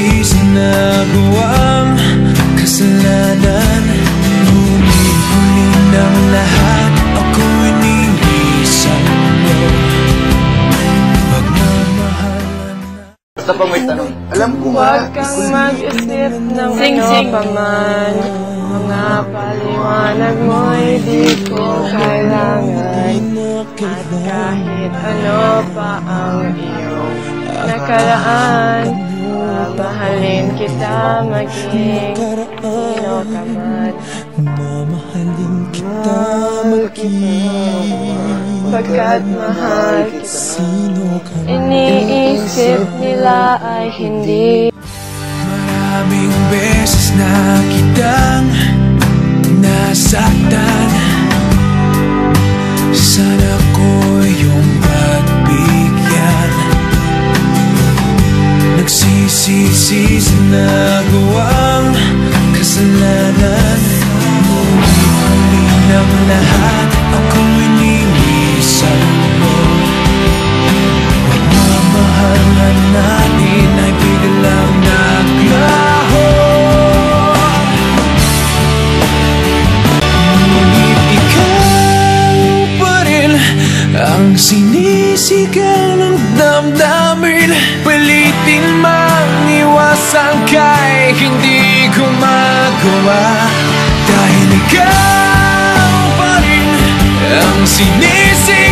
nagsisisi na gawang kasalanan. Ngunit huli ng lahat, ako'y iniisang mo. Pagmamahalan na. Basta pa may tanong, alam ko ba? Huwag kang mag-isip ng ano pa man. Mga paliwanag mo'y di ko kailangan. At kahit ano pa ang iyong nakaraan, mamahalin kita maging sino ka man. Mamahalin kita maging Pagkat mahal kita, sino ka man. iniisip nila ay hindi. Maraming beses na kitang nasaktan. Sana ko yung pagbigyan. Nagsisisi na gawang kasalanan. Ngunit huli ng lahat, ako'y iniisang mo. Pagmamahalan natin ay biglang naglaho. Ngunit ikaw pa rin ang sinisigaw ng damdamin. Pilitin mang iwasan ka'y hindi ko magawa. Dahil ikaw pa rin ang sinisigaw